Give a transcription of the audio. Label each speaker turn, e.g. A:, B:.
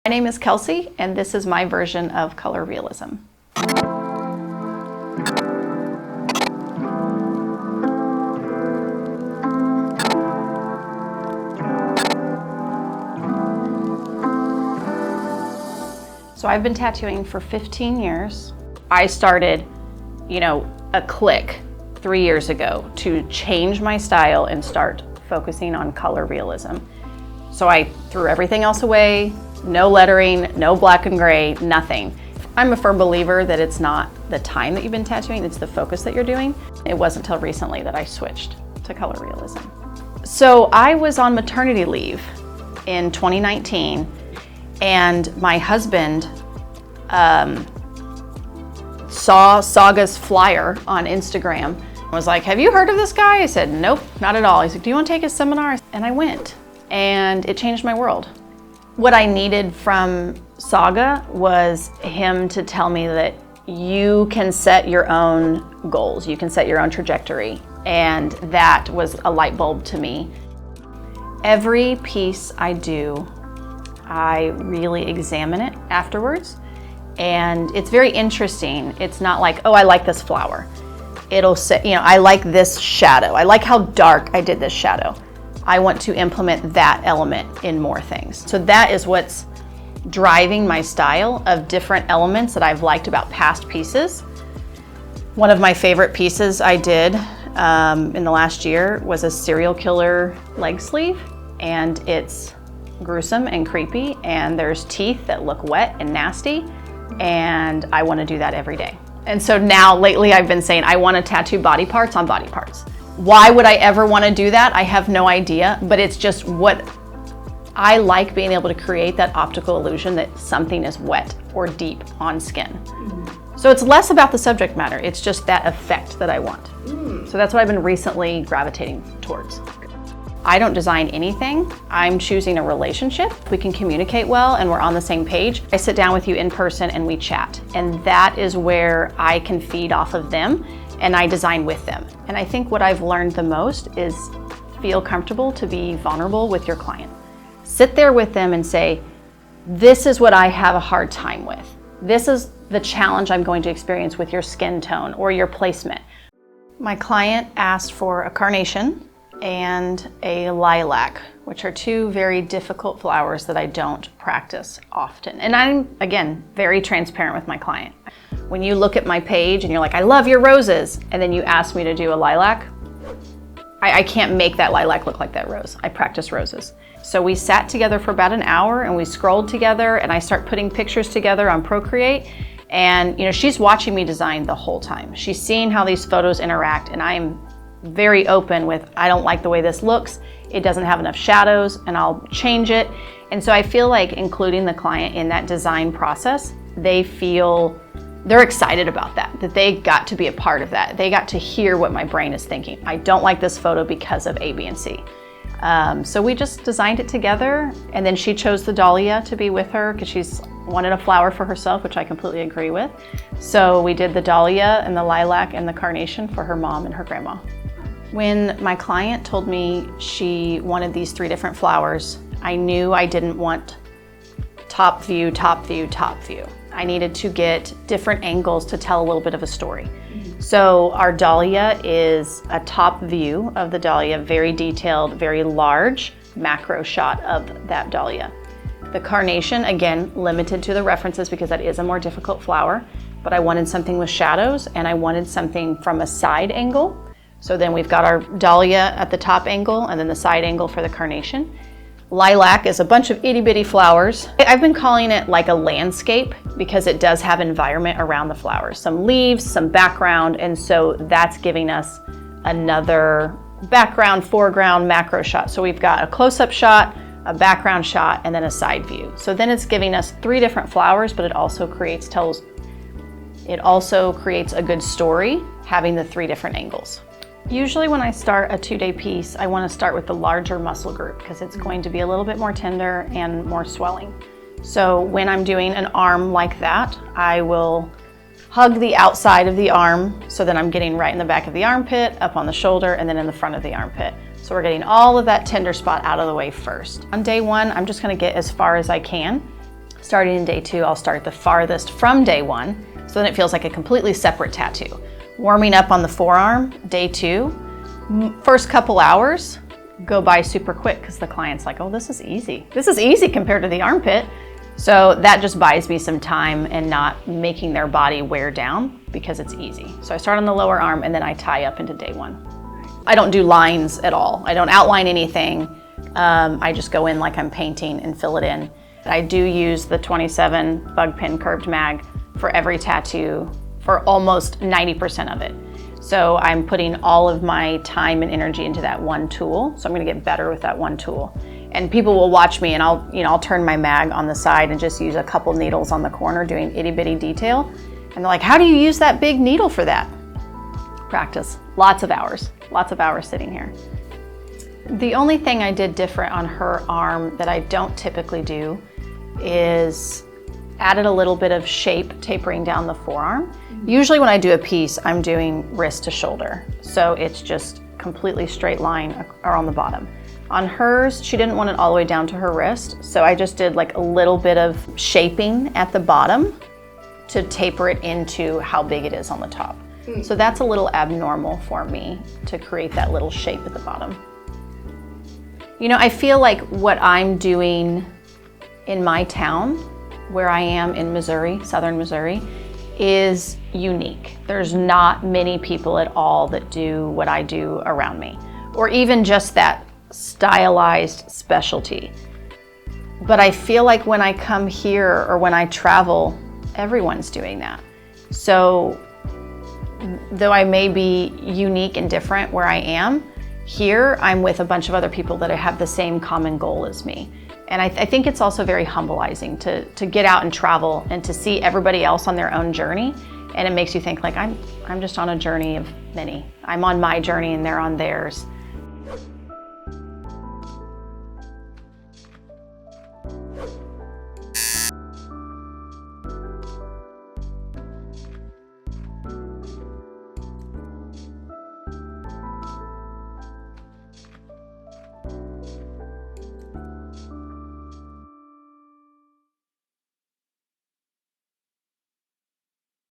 A: My name is Kelsey, and this is my version of color realism. So I've been tattooing for 15 years. I started, a click 3 years ago to change my style and start focusing on color realism. So I threw everything else away, no lettering, no black and gray, nothing. I'm a firm believer that it's not the time that you've been tattooing, it's the focus that you're doing. It wasn't until recently that I switched to color realism. So I was on maternity leave in 2019, and my husband saw Saga's flyer on Instagram and was like, "Have you heard of this guy?" I said, "Nope, not at all." He's like, "Do you want to take his seminar?" And I went, and it changed my world. What I needed from Saga was him to tell me that you can set your own goals, you can set your own trajectory, and that was a light bulb to me. Every piece I do, I really examine it afterwards, and it's very interesting. It's not like, oh, I like this flower. It'll say, I like this shadow. I like how dark I did this shadow. I want to implement that element in more things. So that is what's driving my style of different elements that I've liked about past pieces. One of my favorite pieces I did in the last year was a serial killer leg sleeve, and it's gruesome and creepy, and there's teeth that look wet and nasty, and I want to do that every day. And so now lately I've been saying I want to tattoo body parts on body parts. Why would I ever want to do that? I have no idea, but it's just what I like, being able to create that optical illusion that something is wet or deep on skin. Mm-hmm. So it's less about the subject matter, it's just that effect that I want. So that's what I've been recently gravitating towards. I don't design anything. I'm choosing a relationship. We can communicate well and we're on the same page. I sit down with you in person and we chat, and that is where I can feed off of them, and I design with them. And I think what I've learned the most is feel comfortable to be vulnerable with your client. Sit there with them and say, this is what I have a hard time with. This is the challenge I'm going to experience with your skin tone or your placement. My client asked for a carnation and a lilac, which are two very difficult flowers that I don't practice often. And I'm, again, very transparent with my client. When you look at my page and you're like, I love your roses, and then you ask me to do a lilac, I can't make that lilac look like that rose. I practice roses. So we sat together for about an hour and we scrolled together, and I start putting pictures together on Procreate. And she's watching me design the whole time. She's seeing how these photos interact, and I'm very open with, I don't like the way this looks. It doesn't have enough shadows, and I'll change it. And so I feel like including the client in that design process, they're excited about that they got to be a part of that. They got to hear what my brain is thinking. I don't like this photo because of A, B, and C. So we just designed it together, and then she chose the dahlia to be with her because she's wanted a flower for herself, which I completely agree with. So we did the dahlia and the lilac and the carnation for her mom and her grandma. When my client told me she wanted these 3 different flowers, I knew I didn't want top view, top view, top view. I needed to get different angles to tell a little bit of a story. So our dahlia is a top view of the dahlia, very detailed, very large macro shot of that dahlia. The carnation, again, limited to the references because that is a more difficult flower, but I wanted something with shadows, and I wanted something from a side angle. So then we've got our dahlia at the top angle and then the side angle for the carnation. Lilac is a bunch of itty bitty flowers. I've been calling it like a landscape because it does have environment around the flowers. Some leaves, some background, and so that's giving us another background, foreground, macro shot. So we've got a close-up shot, a background shot, and then a side view. So then it's giving us 3 different flowers, but it also creates a good story having the 3 different angles. Usually when I start a 2-day piece, I want to start with the larger muscle group because it's going to be a little bit more tender and more swelling. So when I'm doing an arm like that, I will hug the outside of the arm so that I'm getting right in the back of the armpit, up on the shoulder, and then in the front of the armpit. So we're getting all of that tender spot out of the way first. On day 1, I'm just going to get as far as I can. Starting in day 2, I'll start the farthest from day 1, so then it feels like a completely separate tattoo. Warming up on the forearm, day 2, first couple hours go by super quick because the client's like, oh, this is easy. This is easy compared to the armpit. So that just buys me some time and not making their body wear down because it's easy. So I start on the lower arm and then I tie up into day 1. I don't do lines at all. I don't outline anything. I just go in like I'm painting and fill it in. I do use the 27 bug pin curved mag for every tattoo for almost 90% of it. So I'm putting all of my time and energy into that one tool. So I'm gonna get better with that one tool. And people will watch me and I'll turn my mag on the side and just use a couple needles on the corner doing itty bitty detail. And they're like, how do you use that big needle for that? Practice, lots of hours sitting here. The only thing I did different on her arm that I don't typically do is added a little bit of shape tapering down the forearm. Usually when I do a piece, I'm doing wrist to shoulder. So it's just completely straight line on the bottom. On hers, she didn't want it all the way down to her wrist. So I just did like a little bit of shaping at the bottom to taper it into how big it is on the top. So that's a little abnormal for me to create that little shape at the bottom. You know, I feel like what I'm doing in my town, where I am in Missouri, southern Missouri, is unique. There's not many people at all that do what I do around me, or even just that stylized specialty. But I feel like when I come here or when I travel, everyone's doing that. So though I may be unique and different where I am, here I'm with a bunch of other people that have the same common goal as me. And I think it's also very humbling to get out and travel and to see everybody else on their own journey. And it makes you think like, I'm just on a journey of many. I'm on my journey and they're on theirs.